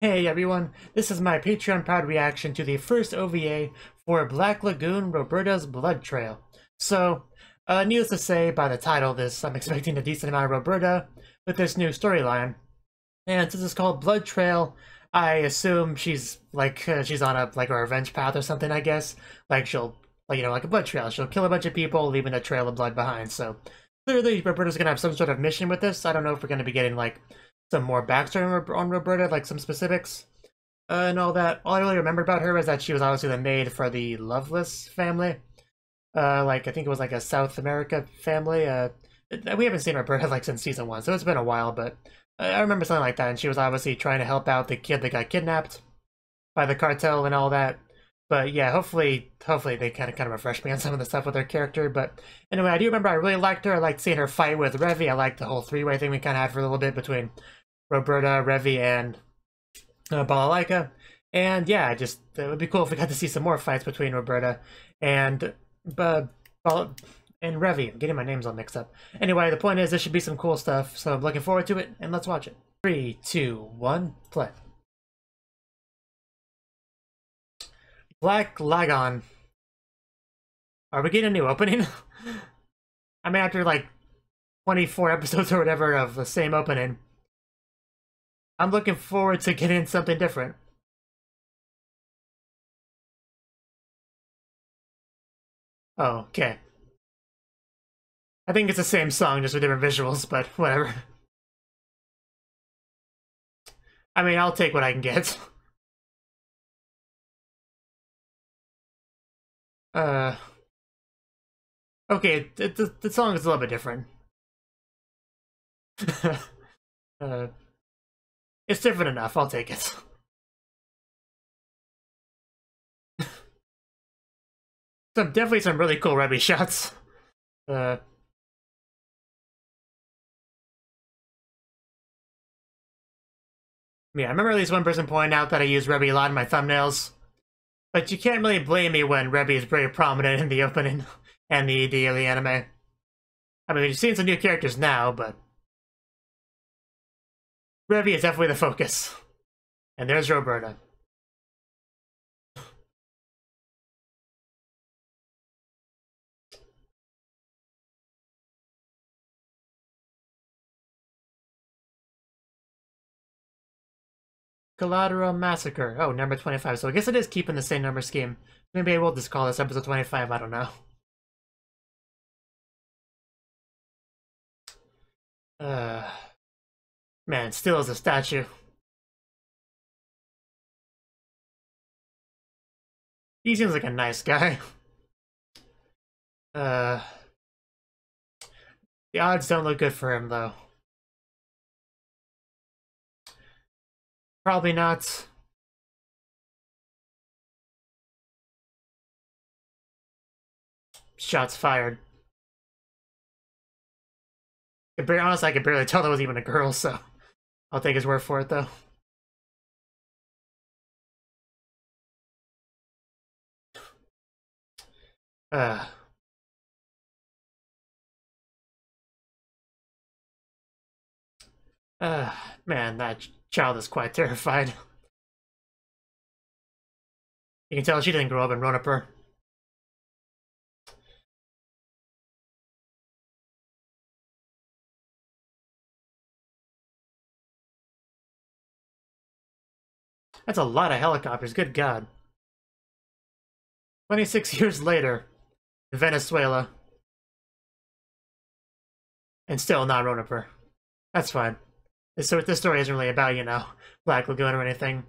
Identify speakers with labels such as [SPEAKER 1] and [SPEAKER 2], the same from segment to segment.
[SPEAKER 1] Hey everyone, this is my Patreon proud reaction to the first OVA for Black Lagoon Roberta's Blood Trail. So, needless to say, by the title of this, I'm expecting a decent amount of Roberta with this new storyline. And since it's called Blood Trail, I assume she's she's on a revenge path or something, I guess. Like she'll, like a blood trail. She'll kill a bunch of people, leaving a trail of blood behind. So, clearly Roberta's gonna have some sort of mission with this. I don't know if we're gonna be getting some more backstory on Roberta, like some specifics and all that. All I really remember about her is that she was obviously the maid for the Loveless family. I think it was like a South America family. We haven't seen Roberta since season 1, so it's been a while, but I remember something like that, and she was obviously trying to help out the kid that got kidnapped by the cartel and all that. But yeah, hopefully they kind of refresh me on some of the stuff with her character. But anyway, I do remember I really liked her. I liked seeing her fight with Revy. I liked the whole three-way thing we kind of had for a little bit between Roberta, Revy, and Balalaika. And yeah, it would be cool if we got to see some more fights between Roberta and and Revy. I'm getting my names all mixed up. Anyway, the point is this should be some cool stuff, so I'm looking forward to it, and let's watch it. 3, 2, 1, play. Black Lagoon. Are we getting a new opening? I mean, after 24 episodes or whatever of the same opening, I'm looking forward to getting something different. Oh, okay. I think it's the same song, just with different visuals, but whatever. I mean, I'll take what I can get. Okay, the song is a little bit different. uh, it's different enough, I'll take it. Definitely some really cool Revy shots. Yeah, I remember at least one person pointing out that I use Revy a lot in my thumbnails. But you can't really blame me when Revy is very prominent in the opening and the ED of the anime. I mean, we've seen some new characters now, but Revy is definitely the focus. And there's Roberta. Collateral Massacre. Oh, number 25. So I guess it is keeping the same number scheme. Maybe I will just call this episode 25, I don't know. Man, still is a statue. He seems like a nice guy. The odds don't look good for him, though. Probably not. Shots fired. Honestly, I could barely tell that was even a girl, so I'll take his word for it, though. Man, that child is quite terrified. You can tell she didn't grow up in Ronipur. That's a lot of helicopters, good god. 26 years later, in Venezuela. And still not Ronipur. That's fine. This story isn't really about, Black Lagoon or anything.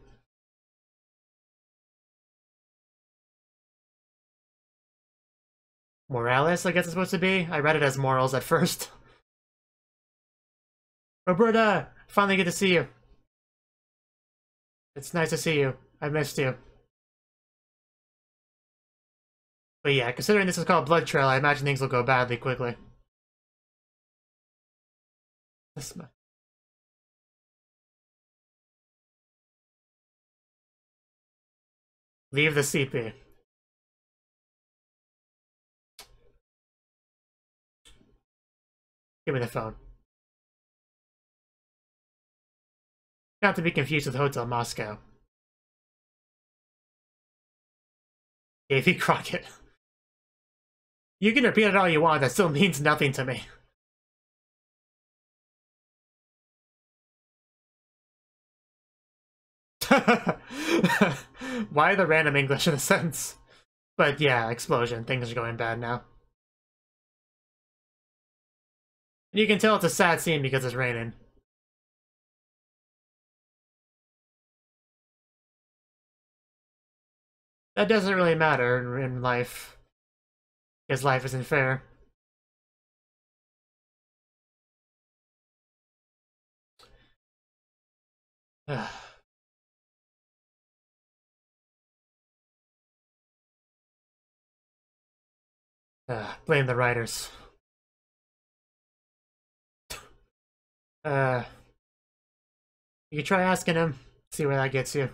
[SPEAKER 1] Morales, I guess it's supposed to be? I read it as Morals at first. Roberta! Finally get to see you. It's nice to see you. I missed you. But yeah, considering this is called Blood Trail, I imagine things will go badly quickly. Leave the CP. Give me the phone. Not to be confused with Hotel Moscow. Davy Crockett. You can repeat it all you want, that still means nothing to me. Why the random English in a sentence? But yeah, explosion. Things are going bad now. You can tell it's a sad scene because it's raining. That doesn't really matter in life, because life isn't fair. Blame the writers. You can try asking him, see where that gets you.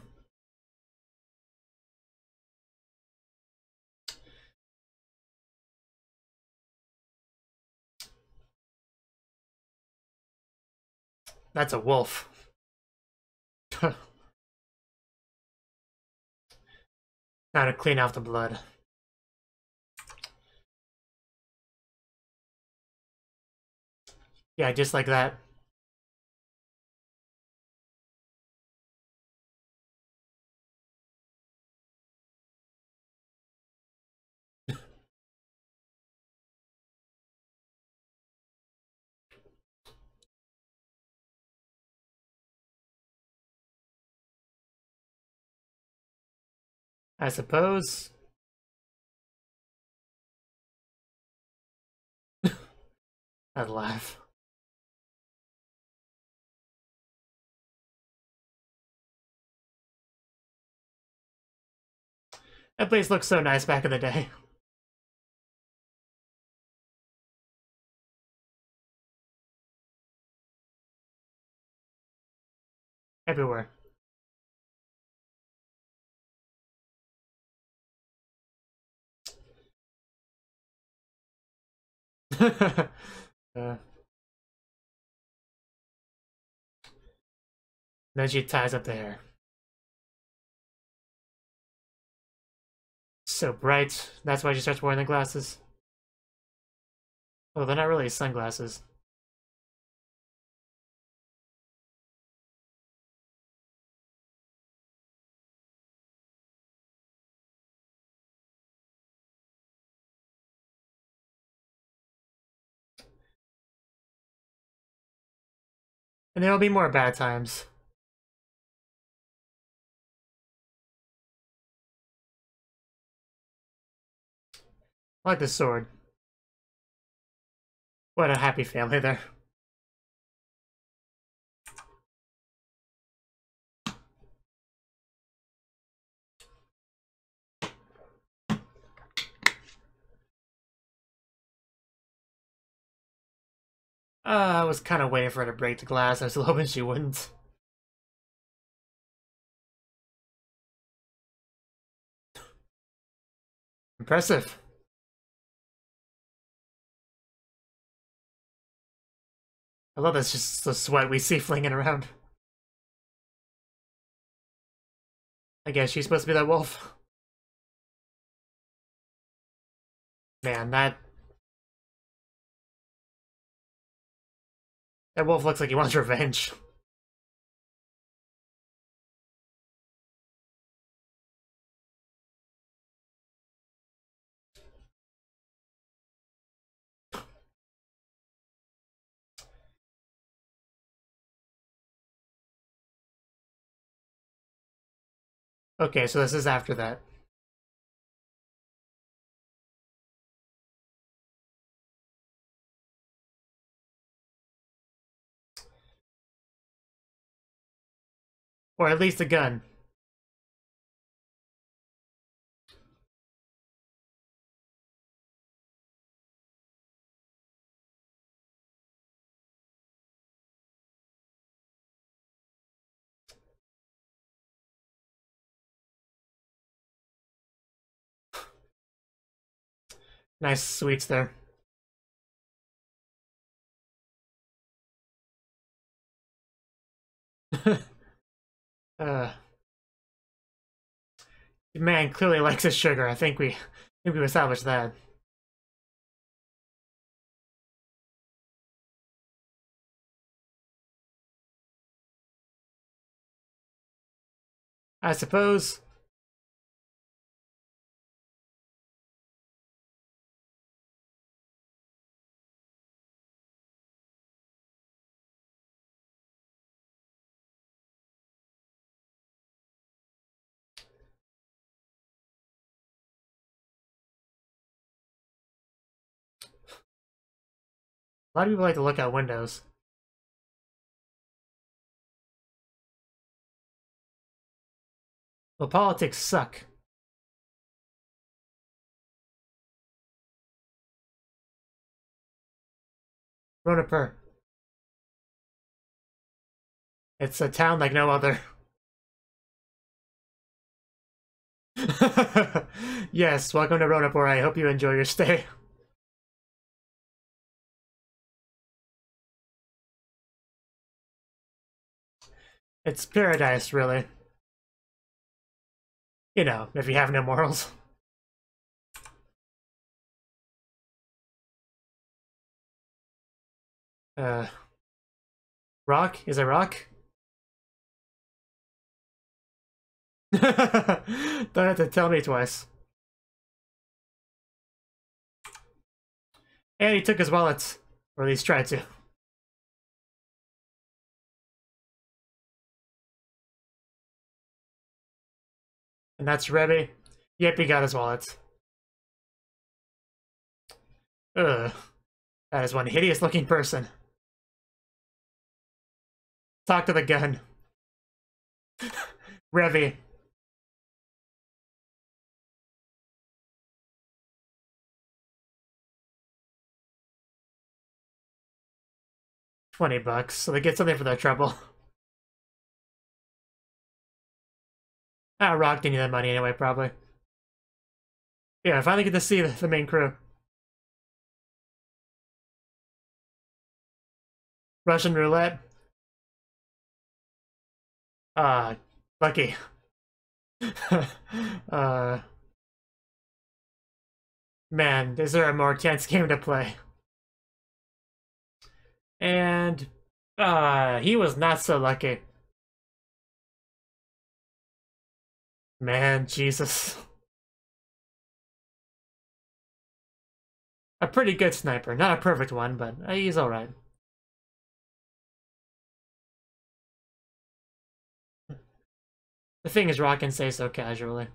[SPEAKER 1] That's a wolf. Now to clean out the blood. Yeah, just like that. I suppose. I'd laugh. That place looked so nice back in the day. Everywhere. Then she ties up the hair. So bright. That's why she starts wearing the glasses. Oh, they're not really sunglasses. And there'll be more bad times. I like the sword. What a happy family there. I was kind of waiting for her to break the glass. I was hoping she wouldn't. Impressive. I love that's just the sweat we see flinging around. I guess she's supposed to be that wolf. Man, that wolf looks like he wants revenge. Okay, so this is after that. Or at least a gun. Nice sweets there. Man clearly likes his sugar. I think we established that. I suppose. A lot of people like to look out windows. Well, politics suck. Ronaper. It's a town like no other. Yes, welcome to Ronaper. I hope you enjoy your stay. It's paradise, really. You know, if you have no morals. Rock? Is it rock? Don't have to tell me twice. And he took his wallets. Or at least tried to. And that's Rebbe. Yep, he got his wallets. Ugh. That is one hideous looking person. Talk to the gun. Revy. $20, so they get something for their trouble. Ah, Rock didn't need that money anyway, probably. Yeah, I finally get to see the main crew. Russian roulette. Lucky. Man, is there a more tense game to play? And, he was not so lucky. Man, Jesus. A pretty good sniper. Not a perfect one, but he's alright. The thing is, Rock can say so casually.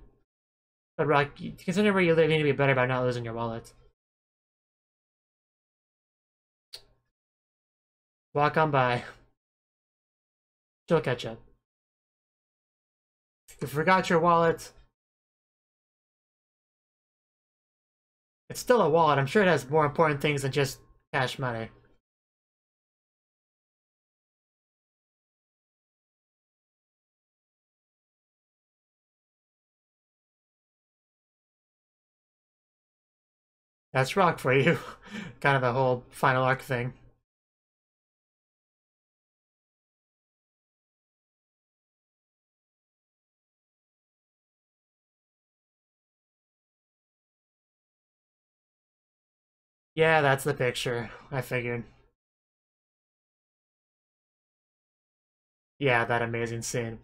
[SPEAKER 1] But Rock, consider where you live, you need to be better about not losing your wallet. Walk on by. She'll catch up. You forgot your wallet. It's still a wallet. I'm sure it has more important things than just cash money. That's Rock for you. Kind of the whole final arc thing. Yeah, that's the picture. I figured. Yeah, that amazing scene.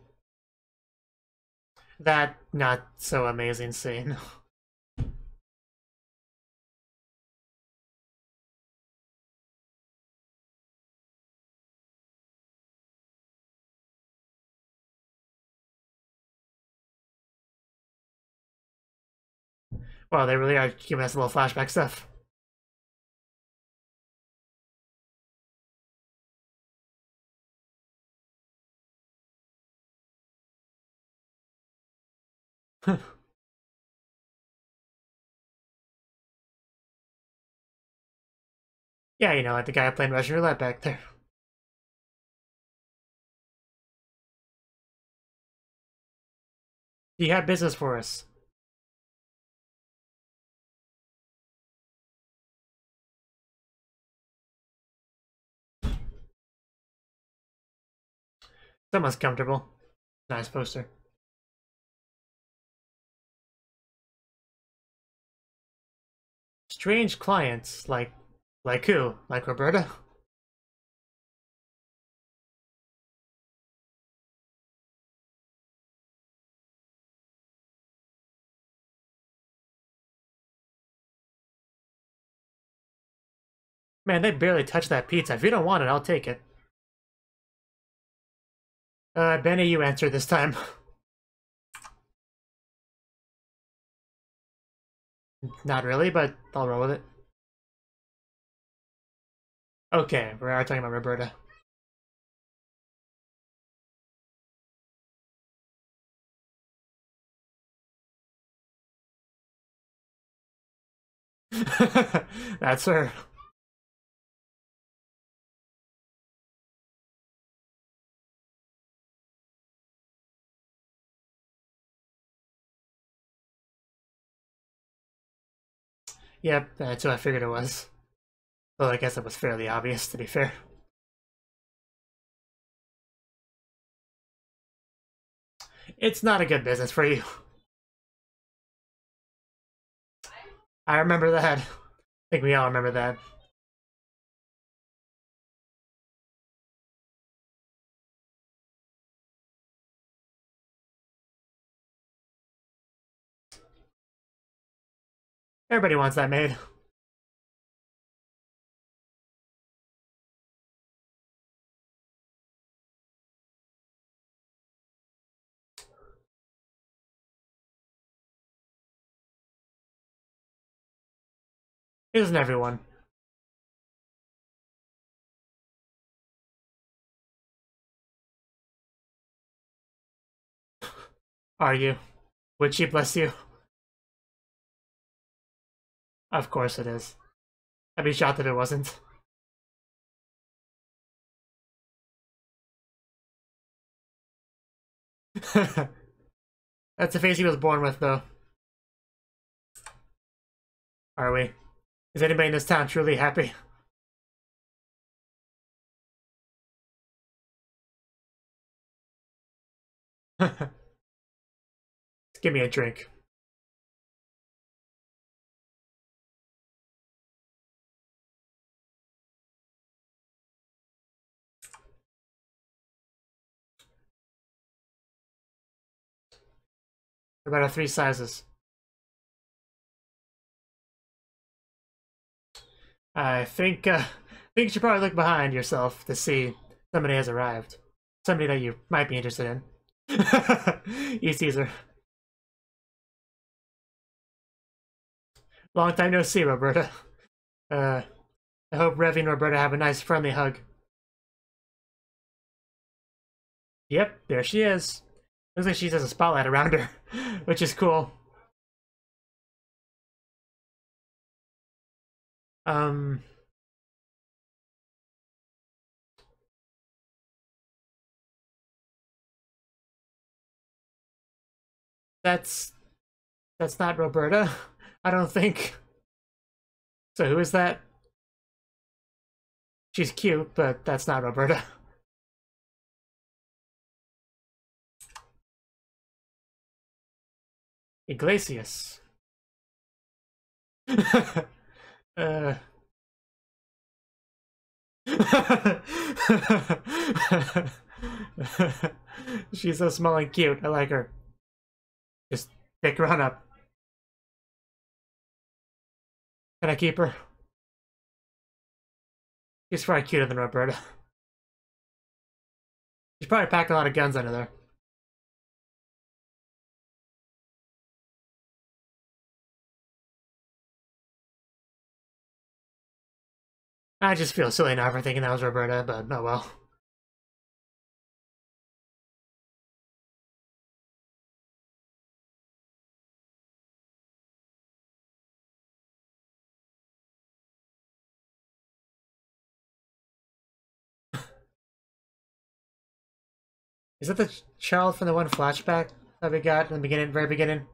[SPEAKER 1] That not so amazing scene. Well, they really are giving us a little flashback stuff. Yeah, you know, like the guy playing Russian roulette back there. He had business for us. Someone's comfortable. Nice poster. Strange clients, like who? Like Roberta? Man, they barely touched that pizza. If you don't want it, I'll take it. Benny, you answer this time. Not really, but I'll roll with it. Okay, we are talking about Roberta. That's her. Yep, that's what I figured it was. Well, I guess it was fairly obvious, to be fair. It's not a good business for you. I remember that. I think we all remember that. Everybody wants that made. Isn't everyone? Are you? Would she bless you? Of course it is. I'd be shocked if it wasn't. That's the face he was born with, though. Are we? Is anybody in this town truly happy? Give me a drink. What about 3 sizes? I think you should probably look behind yourself to see somebody has arrived. Somebody that you might be interested in. You Caesar. Long time no see, Roberta. I hope Revy and Roberta have a nice friendly hug. Yep, there she is. Looks like she has a spotlight around her, which is cool. That's not Roberta, I don't think. So who is that? She's cute, but that's not Roberta. Iglesias. uh... She's so small and cute. I like her. Just pick her on up. Can I keep her? She's probably cuter than Roberta. She's probably packing a lot of guns under there. I just feel silly now for thinking that was Roberta, but oh well. Is that the child from the one flashback that we got in the beginning, very beginning?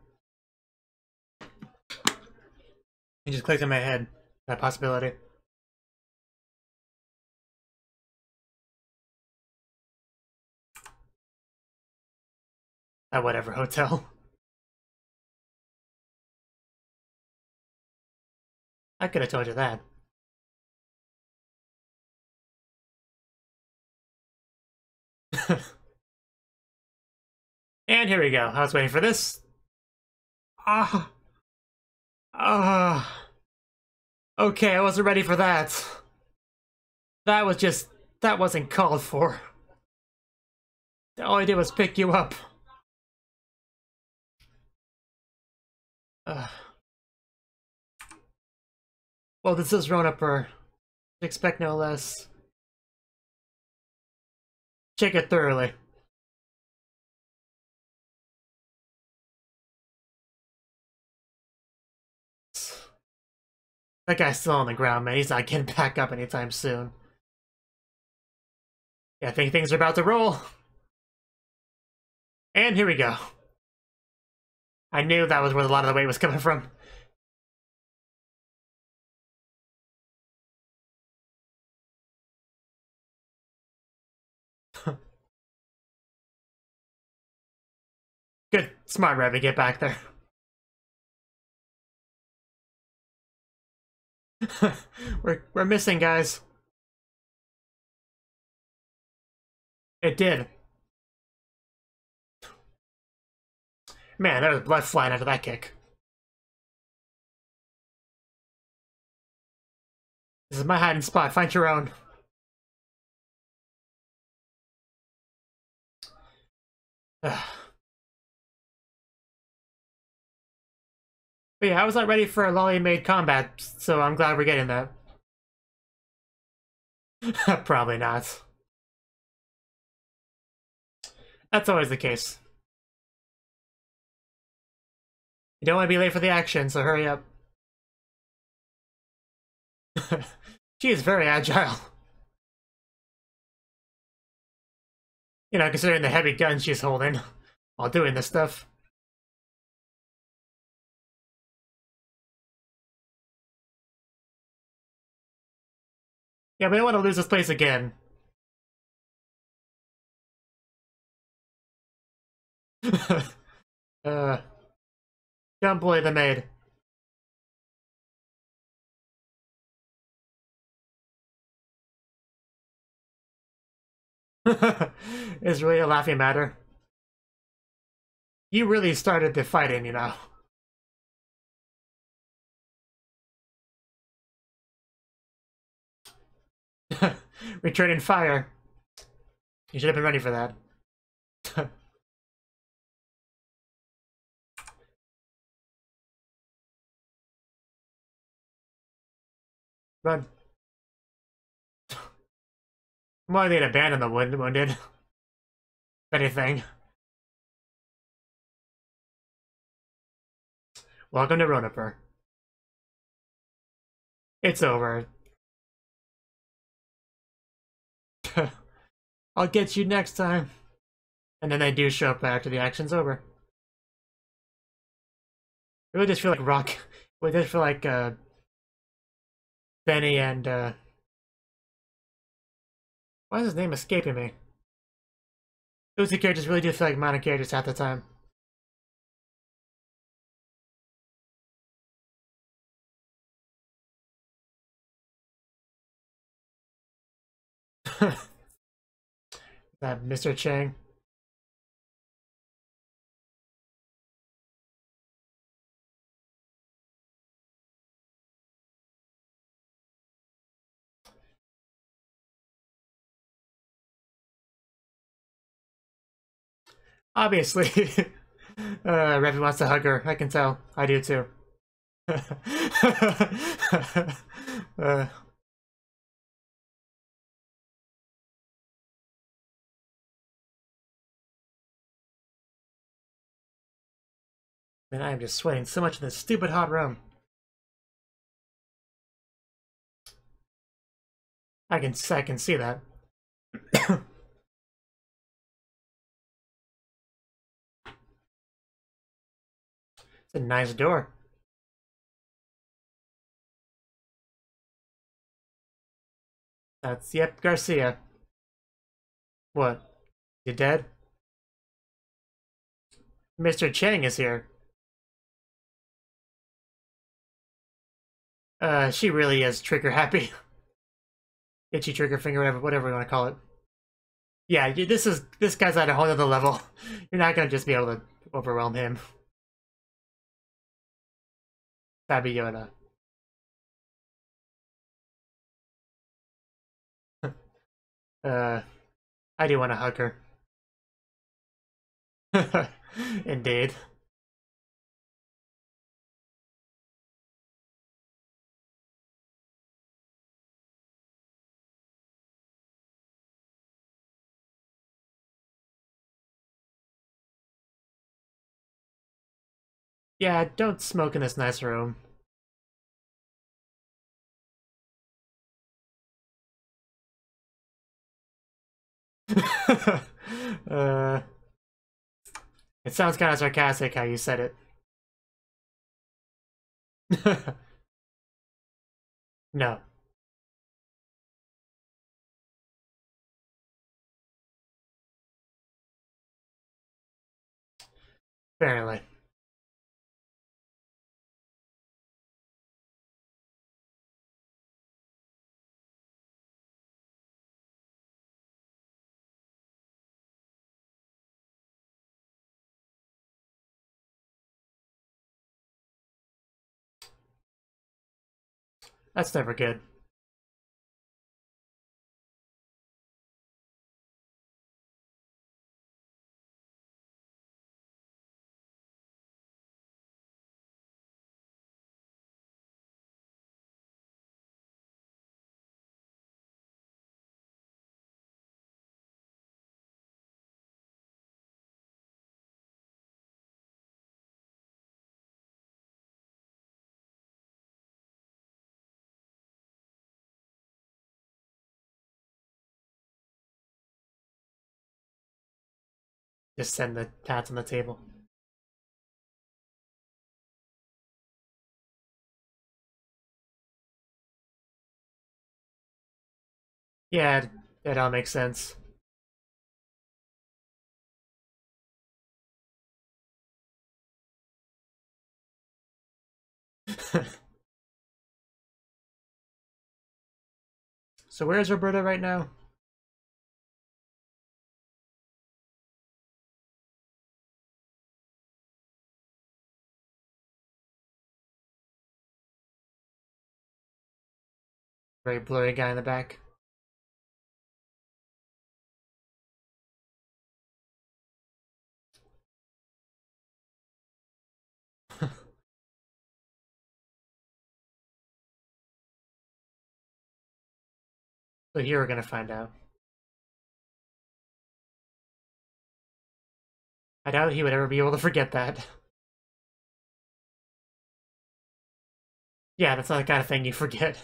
[SPEAKER 1] It just clicked in my head, that possibility. at whatever hotel. I could have told you that. And here we go. I was waiting for this. Ah. Ah. Okay, I wasn't ready for that. That wasn't called for. All I did was pick you up. Well, this is Ronaper. Expect no less. Check it thoroughly. That guy's still on the ground, man. He's not getting back up anytime soon. Yeah, I think things are about to roll. And here we go. I knew that was where a lot of the weight was coming from. Good, smart Revy, get back there. we're missing, guys. It did. Man, there was blood flying after that kick. This is my hiding spot. Find your own. But yeah, I was not ready for a lolly-made combat, so I'm glad we're getting that. Probably not. That's always the case. You don't want to be late for the action, so hurry up. She is very agile. You know, considering the heavy gun she's holding while doing this stuff. Yeah, we don't want to lose this place again. Don't bully the maid. Is really a laughing matter. You really started the fighting, you know. Returning fire. You should have been ready for that. Run. Why they'd abandon the wounded? If anything. Welcome to Ronaper. It's over. I'll get you next time. And then they do show up after the action's over. It would just feel like Rock. It would just feel like Benny and why is his name escaping me? Those two characters really do feel like minor characters half the time. That Mr. Chang. Obviously. Revy wants to hug her. I can tell. I do too. Man, I am just sweating so much in this stupid hot room. I can see that. It's a nice door. That's, yep, Garcia. What? You dead? Mr. Chang is here. She really is trigger happy. Itchy trigger finger, whatever you want to call it. Yeah, this guy's at a whole other level. You're not gonna just be able to overwhelm him. Baby Yoda. I do want to hug her. Indeed. Yeah, don't smoke in this nice room. uh, it sounds kind of sarcastic how you said it. No. Apparently. That's never good. Just send the pats on the table. Yeah, that all makes sense. So where's Roberta right now? Very blurry guy in the back. So here we're gonna find out. I doubt he would ever be able to forget that. Yeah, that's not the kind of thing you forget.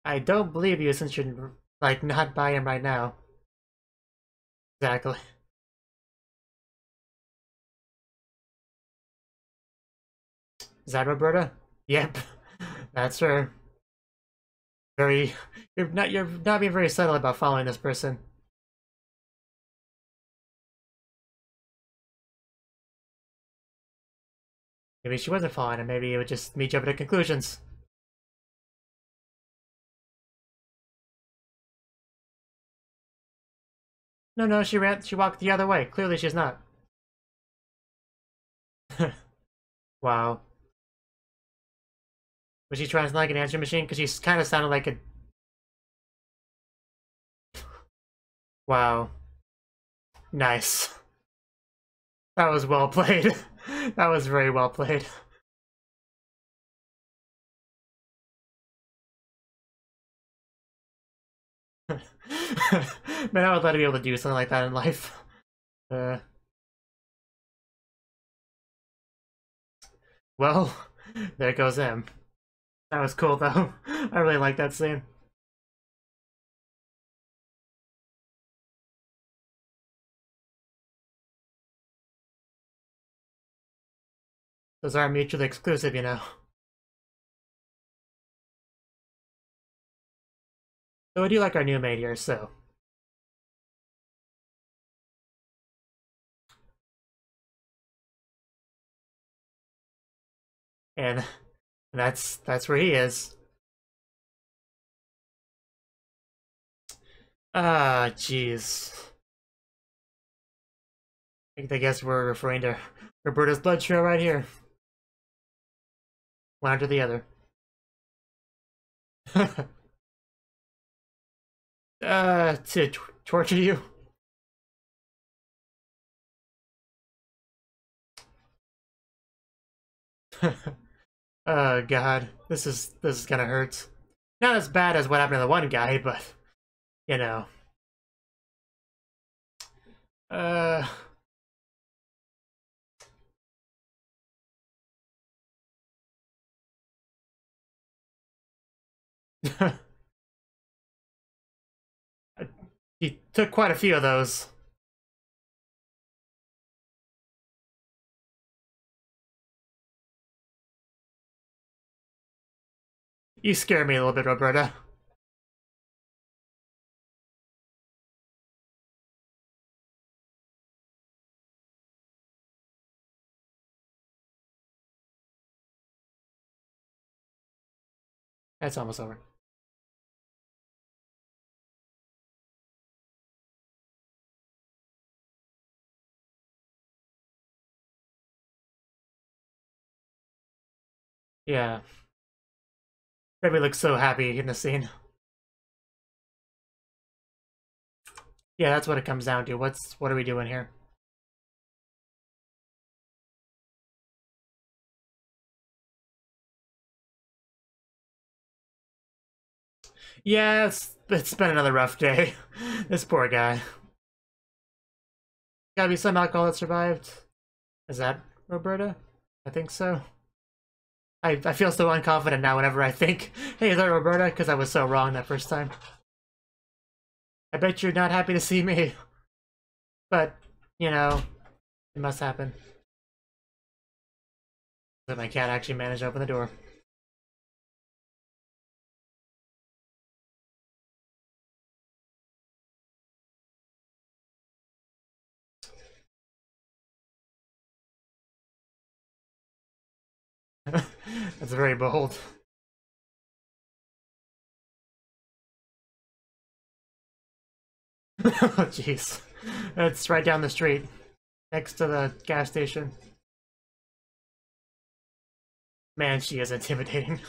[SPEAKER 1] I don't believe you since you're, like, not by him right now. Exactly. Is that Roberta? Yep. That's her. You're not being very subtle about following this person. Maybe she wasn't following him, maybe it would just meet you up at conclusions. No, she walked the other way. Clearly she's not. Wow. Was she trying to sound like an answering machine? Because she kind of sounded like a... Wow. Nice. That was well played. That was very well played. Man, I would love to be able to do something like that in life. Well, there goes him. That was cool, though. I really like that scene. Those aren't mutually exclusive, you know. So I do like our new maid here, so. And that's where he is. Ah, jeez. I guess we're referring to Roberta's blood trail right here. One after the other. To torture you? Oh god, this is gonna hurt. Not as bad as what happened to the one guy, but you know. Uh He took quite a few of those. You scare me a little bit, Roberta. That's almost over. Yeah. Everybody looks so happy in the scene. Yeah, that's what it comes down to. What are we doing here? Yeah, it's been another rough day. This poor guy. Gotta be some alcohol that survived. Is that Roberta? I think so. I feel so unconfident now whenever I think, hey, is that Roberta? Because I was so wrong that first time. I bet you're not happy to see me. But, you know, it must happen. But my cat actually managed to open the door. That's very bold. Oh, jeez. It's right down the street, next to the gas station. Man, she is intimidating.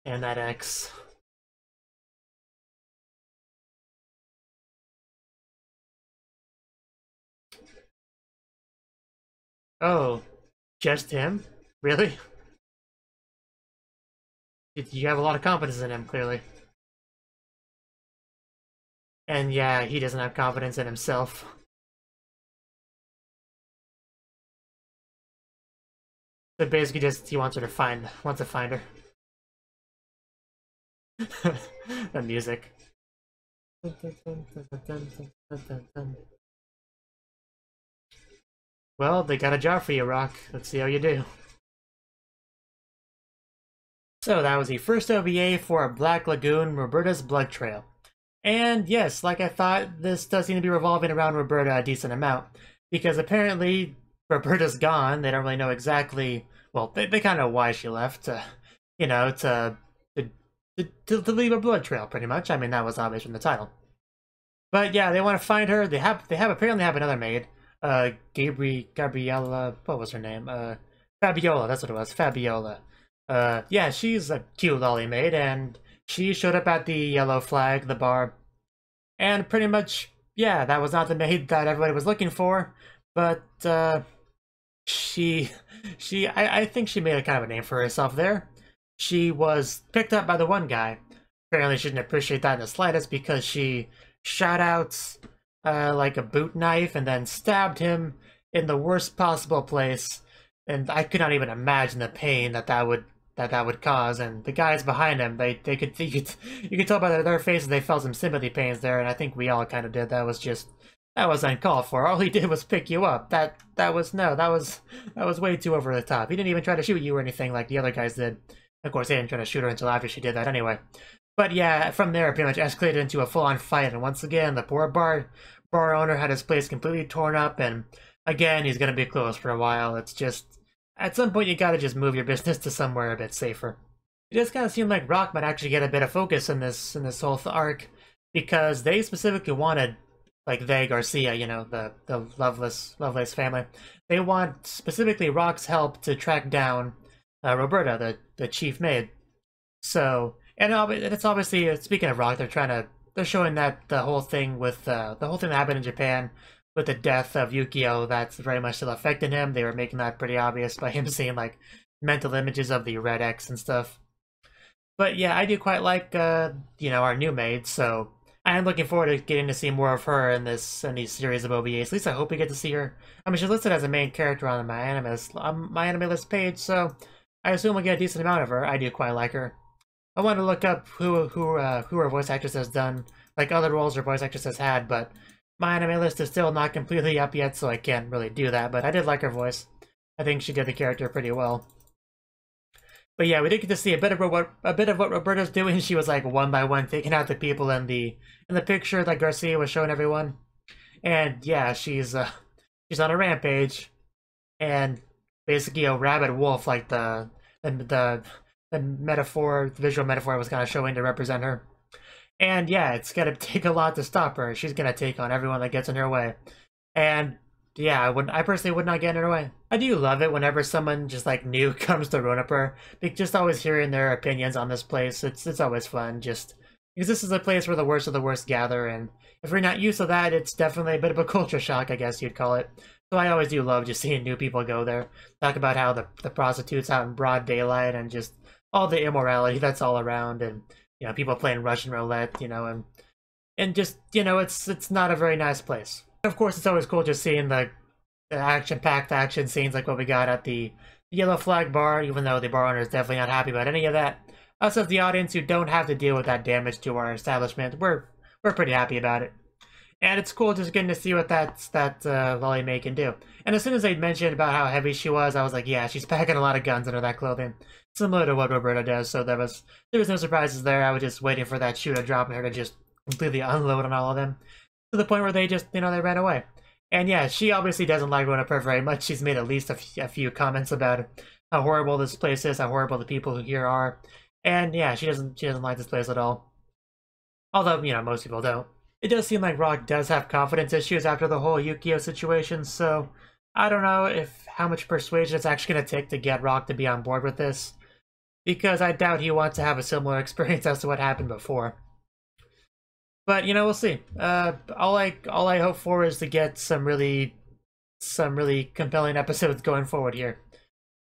[SPEAKER 1] And that X. Oh, just him? Really? You have a lot of confidence in him, clearly. And yeah, he doesn't have confidence in himself. So basically just, he wants to find her. The music. Well, they got a job for you, Rock. Let's see how you do. So that was the first OVA for Black Lagoon, Roberta's Blood Trail. And yes, like I thought, this does seem to be revolving around Roberta a decent amount. Because apparently, Roberta's gone. They don't really know exactly... Well, they kind of know why she left. You know, to leave a blood trail, pretty much. I mean, that was obvious from the title. But yeah, they want to find her. They apparently have another maid. Gabriella... What was her name? Fabiola, that's what it was. Fabiola. Yeah, she's a cute lolly maid, and she showed up at the yellow flag, the bar. And pretty much, yeah, that was not the maid that everybody was looking for, but, I think she made a kind of a name for herself there. she was picked up by the one guy. Apparently she didn't appreciate that in the slightest because she shot out like a boot knife and then stabbed him in the worst possible place. And I could not even imagine the pain that would cause. And the guys behind him, you could tell by their faces they felt some sympathy pains there, and I think we all kind of did. That was uncalled for. All he did was pick you up. That was way too over the top. He didn't even try to shoot you or anything like the other guys did. Of course, they didn't try to shoot her until after she did that anyway. But yeah, from there, it pretty much escalated into a full-on fight, and once again, the poor bar owner had his place completely torn up, and again, he's gonna be closed for a while. It's just, at some point, you gotta just move your business to somewhere a bit safer. It does kind of seem like Rock might actually get a bit of focus in this whole arc, because they specifically wanted, like Garcia, you know, the Lovelace family. They want specifically Rock's help to track down Roberta, the chief maid. So, and it's obviously, speaking of Rock, they're showing that the whole thing that happened in Japan with the death of Yukio, that's very much still affecting him. They were making that pretty obvious by him seeing like mental images of the Red X and stuff. But yeah, I do quite like you know, our new maid, so I am looking forward to getting to see more of her in these series of OVAs. At least I hope we get to see her. I mean, she's listed as a main character on my MyAnimeLIst page, so I assume we'll get a decent amount of her. I do quite like her. I want to look up who her voice actress has done, like other roles her voice actress has had, but MyAnimeLIst is still not completely up yet, so I can't really do that. But I did like her voice. I think she did the character pretty well. But yeah, we did get to see a bit of what Roberta's doing. She was like one by one taking out the people in the picture that Garcia was showing everyone, and yeah, she's on a rampage, and basically a rabid wolf, like the metaphor, the visual metaphor I was kind of showing to represent her. And yeah, it's gonna take a lot to stop her. She's gonna take on everyone that gets in her way. And yeah, I personally would not get in her way. I do love it whenever someone just like new comes to run up her. Just always hearing their opinions on this place, it's always fun. Just because this is a place where the worst of the worst gather, and if you're not used to that, it's definitely a bit of a culture shock, I guess you'd call it. So I always do love just seeing new people go there. Talk about how the prostitutes out in broad daylight and just all the immorality that's all around, and you know, people playing Russian roulette, you know, and just, you know, it's not a very nice place. Of course, it's always cool just seeing the action-packed action scenes like what we got at the Yellow Flag bar, even though the bar owner is definitely not happy about any of that. Us as the audience who don't have to deal with that damage to our establishment, we're pretty happy about it. And it's cool just getting to see what that Lolly May can do. And as soon as they mentioned about how heavy she was, I was like, yeah, she's packing a lot of guns under that clothing. Similar to what Roberta does, so there was no surprises there. I was just waiting for that shoe to drop and her to just completely unload on all of them. To the point where they just, you know, they ran away. And yeah, she obviously doesn't like Roberta very much. She's made at least a few comments about how horrible this place is, how horrible the people who here are. And yeah, she doesn't like this place at all. Although, you know, most people don't. It does seem like Rock does have confidence issues after the whole Yukio situation, so I don't know how much persuasion it's actually going to take to get Rock to be on board with this, because I doubt he wants to have a similar experience as to what happened before. But you know, we'll see. All I hope for is to get some really compelling episodes going forward here.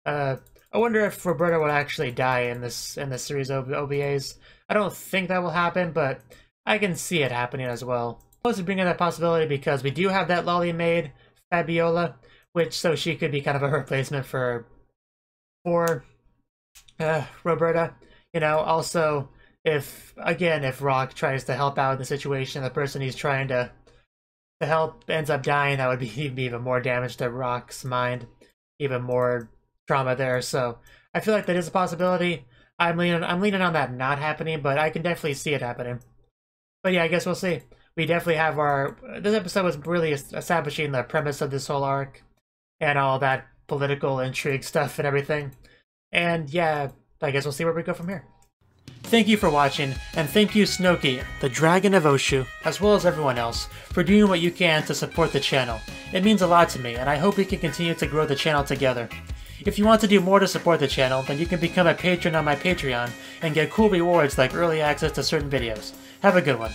[SPEAKER 1] I wonder if Roberta will actually die in this series of OVAs. I don't think that will happen, but I can see it happening as well. I was bringing that possibility because we do have that lolly maid, Fabiola, so she could be kind of a replacement for Roberta. You know, also if Rock tries to help out in the situation, the person he's trying to help ends up dying, that would be even more damage to Rock's mind, even more trauma there. So I feel like that is a possibility. I'm leaning on that not happening, but I can definitely see it happening. But yeah, I guess we'll see. We definitely have this episode was really establishing the premise of this whole arc and all that political intrigue stuff and everything. And yeah, I guess we'll see where we go from here. Thank you for watching, and thank you Cnouki, the Dragon of Oshu, as well as everyone else, for doing what you can to support the channel. It means a lot to me, and I hope we can continue to grow the channel together. If you want to do more to support the channel, then you can become a patron on my Patreon and get cool rewards like early access to certain videos. Have a good one.